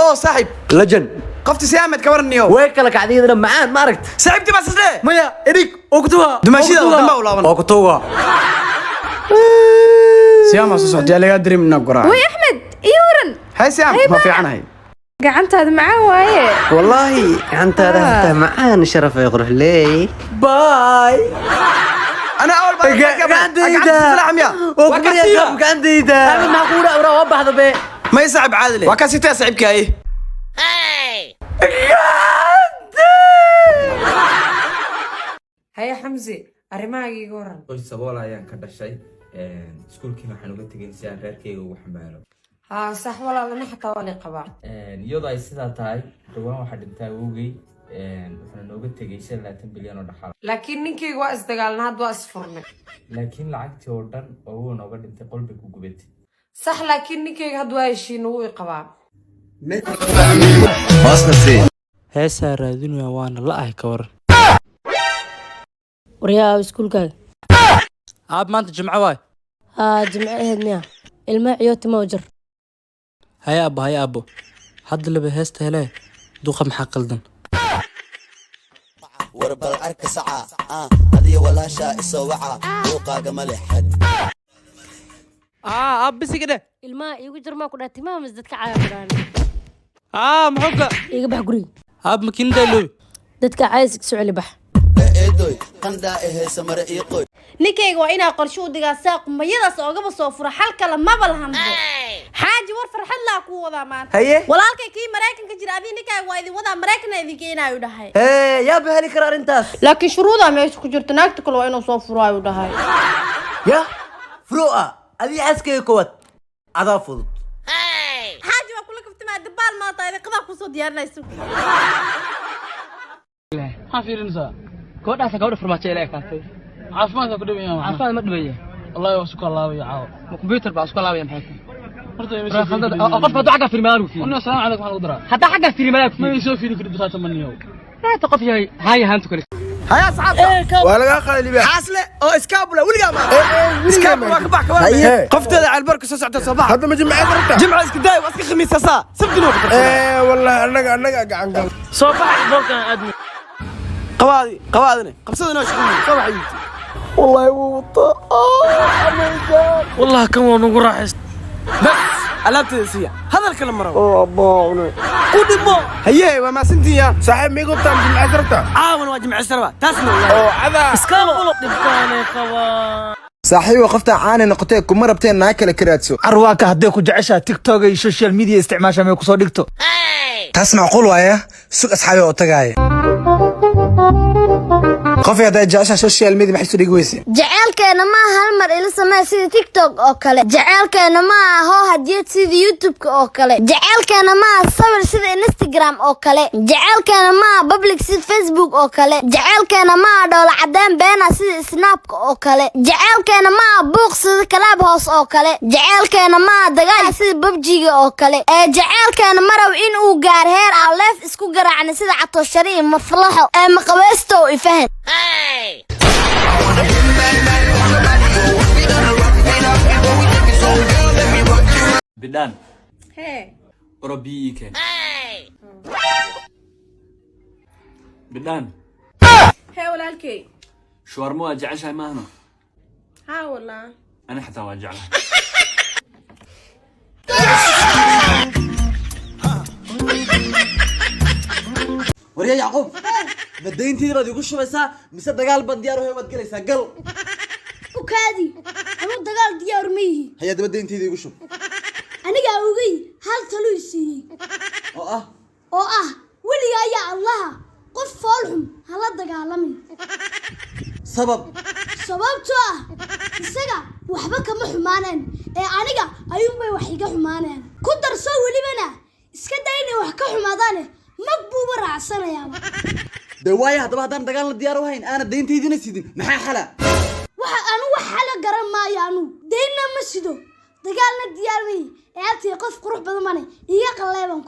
هلو صاحب لجن قفتي سيامت كورنيو ويك لك عديدنا معان ماركت صاحبتي بس ليه مايا اديك اوكتوها دمشيده ودما ولا اوكتوها سيام صوت يا لا ادري من قرا وي احمد يورن هاي سيام ما في عنها هي gacantaada macaan waaye والله انت معان شرف يغرف لي باي انا اول مره قاعديدا قاعديدا انا ما اقول اورا وبحض به ما يصعب عادله وكاسيتي صعبك هي هيا حمزي arrimahaagii iga waran qoys sabool ayaan ka dhashay iskuulkiina waxaan uga tegay si aan reerkayga ugu xamaalo haa sax walaalana xataa waa la qabaa iyadoo ay sidaa tahay dhawaan waxaa dhintay awowgay waxaana nooga tegay 25 bilyan oo dhaxal laakiin ninkayga waa isdagaalna hadda waa isfurnay laakiin lacagtii oo dhan oo uu nooga dhintay qolbi ku gubatay sax laakiin ninkayga hadda waa heshiin wuu i qabaa heesaa raadinaya waana la ahay ka waran وريا اسكولكاga aab maanta jimco waay jimco aheed miya ilma ciyooti ma jir haya abo hadda laba heesta hele duqa maxaa qaldan warbal arka saca adiga walaasha isoo waca duqaaga ma lehad aab bisigade ilma igu jir ma ku dhaatay ma mas dadka caaya quraan maxuga iga bax guri aab makiinda loo dadka caayis soo celi bax eedoy qanda eheysa mara ii qoy ninkayga waa inaa qorsho u digaa saaq mayadaas oogaba soo fura xal kale maba lahanbo xaaji war farxad laa ku wadaa maanta haye walaalkay kii maraykanka jira adii ninkayga waa idin wadaa maraykanna idin keenaayu dhahay yaa bahali kara arintaas laakiin shuruudaa meesha ku jirta naagta kale waa inuu soo furaayu dhahay ya fru'a adii askay kowad adaa fudud xaaji waa kula kaftimaa dabaal maanta idin qadaa ku soo diyaarinayso ha fiirinsa كودا سكور فرماتشي لك كاتي عافمانك كدبيا عافمانك ما دبيا والله وسك الله يا عاو كمبيوتر با اسك الله يا محيك قف هذا حاجه في المال وفي السلام عليكم ورحمه الله هذا حاجه في المال ما يشوف فيني كده بتاعه منيو لا تقف هاي هانتو كريس هيا اصحاب ولا قال حاسله او اسكابولا ولقى ما اسكابولا كبح كمان قفتها على البركه ساعه الصباح هذا ما جمعه جمعه اسك داي واسك خميس ساعه سبت نوق والله انا قاعد صباح بوكا ادمي قوادني قبصدنا شغل صباح والله وطا والله كم ونقول راح بس علبت السيا هذا الكلام مره ابا قدمو هي وما سنتي يا صاحب ميغو تام جمع عسرته وانا جمع عسرته تسمع هذا اسكابولا دبكاني قوا صاحبي وقفت عاني نقطتين كم مرة بتين ناكل كراتسو أرواك هديك وجعشها تيك توك أي سوشيال ميديا استعماشها ما يكسر ديكتو تسمع قولوا يا سوق أصحابي وطقاي قفي هذا جعشها سوشيال ميديا ما حسوا ديقويسي jaceelkeena ma hal mar ila sameey sida TikTok oo kale jaceelkeena ma hoo hadiyad sida YouTube oo kale jaceelkeena ma sawir sida Instagram oo kale jaceelkeena ma public sida Facebook oo kale jaceelkeena ma dhoola cadeen beena sida Snap oo kale jaceelkeena ma buuq sida Clubhouse oo kale jaceelkeena ma dagaal sida PUBG oo kale jaceelkeena maraw in uu gaar heer aan leef isku garaacna sida cato shariin maflaxo ma qabaysto ifahan بدان هي أوروبي كان بدان هي walaalkay شاورما جعشها ما هنا ها والله أنا حتى واجعلها وريا يعقوب بدينتي راد يقول شو بس مسد دجال بديار وهي بدقليسا قل وكادي أنا دجال ديار ميه هي بدينتي يقول شو أنا جاوي هل تلوسي ولي يا الله قف فالهم هلا دجال سبب isaga waxba kama xumaaneen aniga ayuunbay wax iga xumaaneen ku darso walibana iska dayna wax ka xumaadaan magbuuba raacsanaya dawaaya hadaba hadaan dagaal la diyaar u hayn ana deynteydina sidin maxaa xala waxa aanu wax xala garan maayaanu deyna ma sido dagaalna diyaar weey ee qof qurux badan mane iga qaleeban